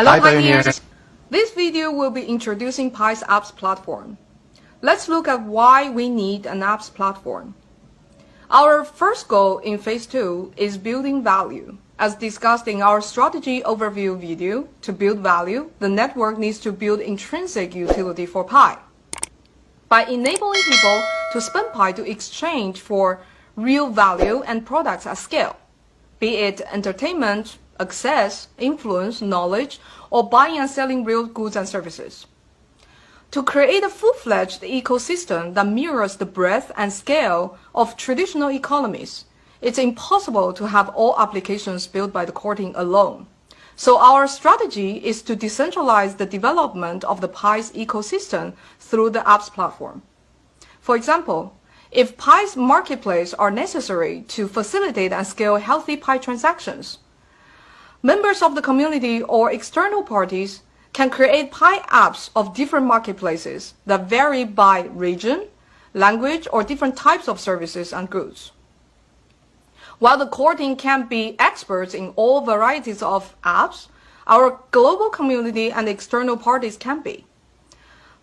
Hello, pioneers! This video will be introducing Pi's apps platform. Let's look at why we need an apps platform. Our first goal in Phase 2 is building value. As discussed in our strategy overview video, to build value, the network needs to build intrinsic utility for Pi. By enabling people to spend Pi to exchange for real value and products at scale, be it entertainment, access, influence, knowledge, or buying and selling real goods and services. To create a full-fledged ecosystem that mirrors the breadth and scale of traditional economies, it's impossible to have all applications built by the core team alone. So our strategy is to decentralize the development of the Pi's ecosystem through the apps platform. For example, if Pi's marketplace are necessary to facilitate and scale healthy Pi transactions, members of the community or external parties can create Pi apps of different marketplaces that vary by region, language, or different types of services and goods. While the core team can be experts in all varieties of apps, our global community and external parties can be.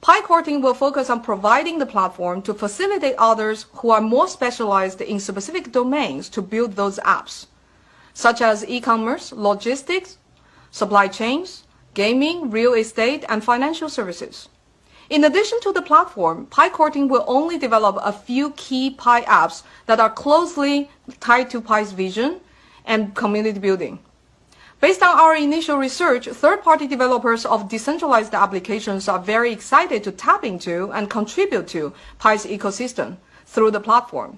Pi core team will focus on providing the platform to facilitate others who are more specialized in specific domains to build those apps, such as e-commerce, logistics, supply chains, gaming, real estate, and financial services. In addition to the platform, Pi core team will only develop a few key Pi apps that are closely tied to Pi's vision and community building. Based on our initial research, third-party developers of decentralized applications are very excited to tap into and contribute to Pi's ecosystem through the platform,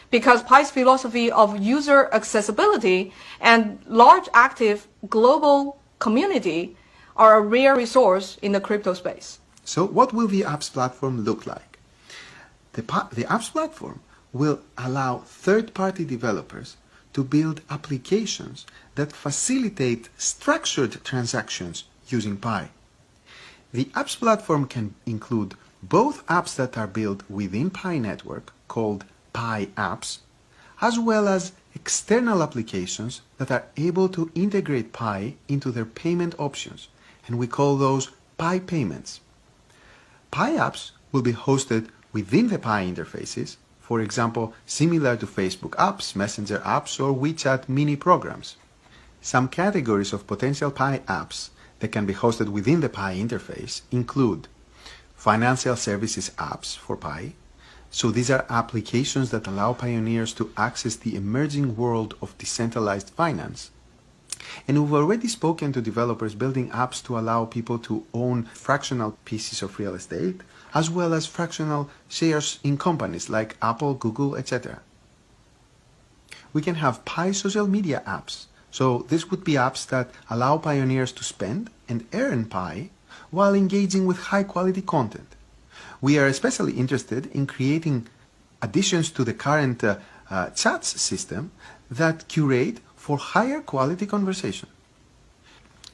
because Pi's philosophy of user accessibility and large active global community are a rare resource in the crypto space. So what will the apps platform look like? The apps platform will allow third-party developers to build applications that facilitate structured transactions using Pi. The apps platform can include both apps that are built within Pi network, called Pi apps, as well as external applications that are able to integrate Pi into their payment options, and we call those Pi payments. Pi apps will be hosted within the Pi interfaces, for example, similar to Facebook apps, Messenger apps, or WeChat mini programs. Some categories of potential Pi apps that can be hosted within the Pi interface include financial services apps for Pi. So these are applications that allow pioneers to access the emerging world of decentralized finance. And we've already spoken to developers building apps to allow people to own fractional pieces of real estate, as well as fractional shares in companies like Apple, Google, etc. We can have Pi social media apps. So this would be apps that allow pioneers to spend and earn Pi while engaging with high-quality content. We are especially interested in creating additions to the current chats system that curate for higher quality conversation.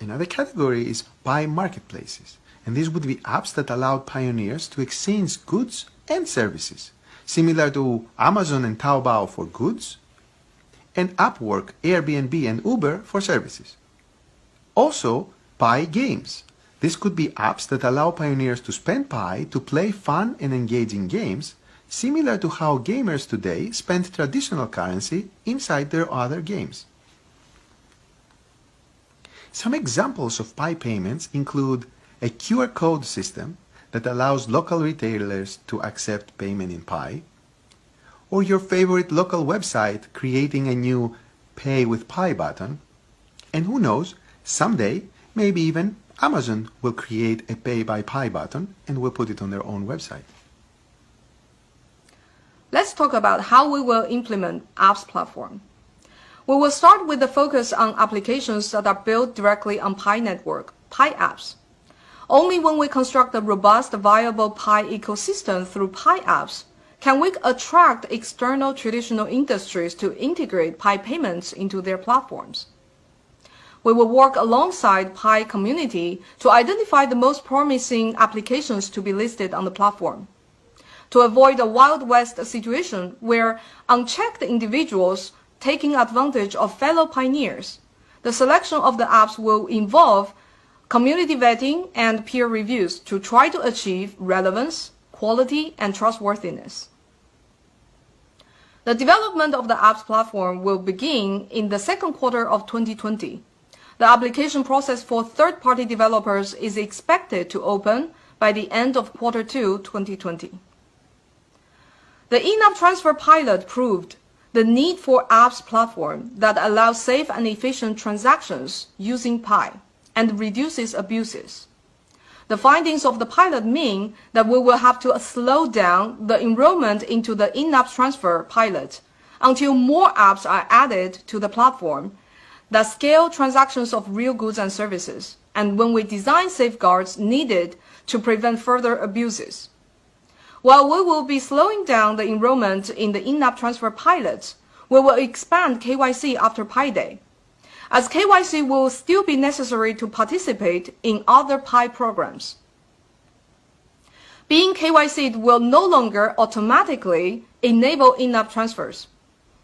Another category is Pi marketplaces, and these would be apps that allow pioneers to exchange goods and services, similar to Amazon and Taobao for goods, and Upwork, Airbnb, and Uber for services. Also, Pi games. This could be apps that allow pioneers to spend Pi to play fun and engaging games, similar to how gamers today spend traditional currency inside their other games. Some examples of Pi payments include a QR code system that allows local retailers to accept payment in Pi, or your favorite local website creating a new Pay with Pi button, and who knows, someday maybe even Amazon will create a Pay by Pi button and will put it on their own website. Let's talk about how we will implement apps platform. We will start with the focus on applications that are built directly on Pi network, Pi apps. Only when we construct a robust, viable Pi ecosystem through Pi apps can we attract external traditional industries to integrate Pi payments into their platforms. We will work alongside Pi community to identify the most promising applications to be listed on the platform. To avoid a Wild West situation where unchecked individuals taking advantage of fellow pioneers, the selection of the apps will involve community vetting, and peer reviews to try to achieve relevance, quality, and trustworthiness. The development of the apps platform will begin in the second quarter of 2020. The application process for third-party developers is expected to open by the end of quarter 2, 2020. The in-app transfer pilot proved the need for apps platform that allows safe and efficient transactions using Pi and reduces abuses. The findings of the pilot mean that we will have to slow down the enrollment into the in-app transfer pilot until more apps are added to the platform that scale transactions of real goods and services, and when we design safeguards needed to prevent further abuses. While we will be slowing down the enrollment in the in-app transfer pilot, we will expand KYC after Pi Day, as KYC will still be necessary to participate in other Pi programs. Being KYC'd will no longer automatically enable in-app transfers,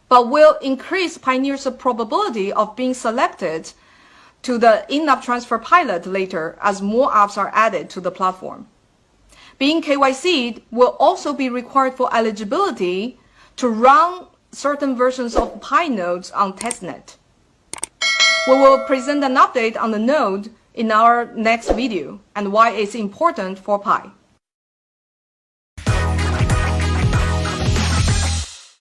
but will increase pioneers' probability of being selected to the in-app transfer pilot later as more apps are added to the platform. Being KYC'd will also be required for eligibility to run certain versions of Pi nodes on testnet. We will present an update on the node in our next video and why it's important for Pi.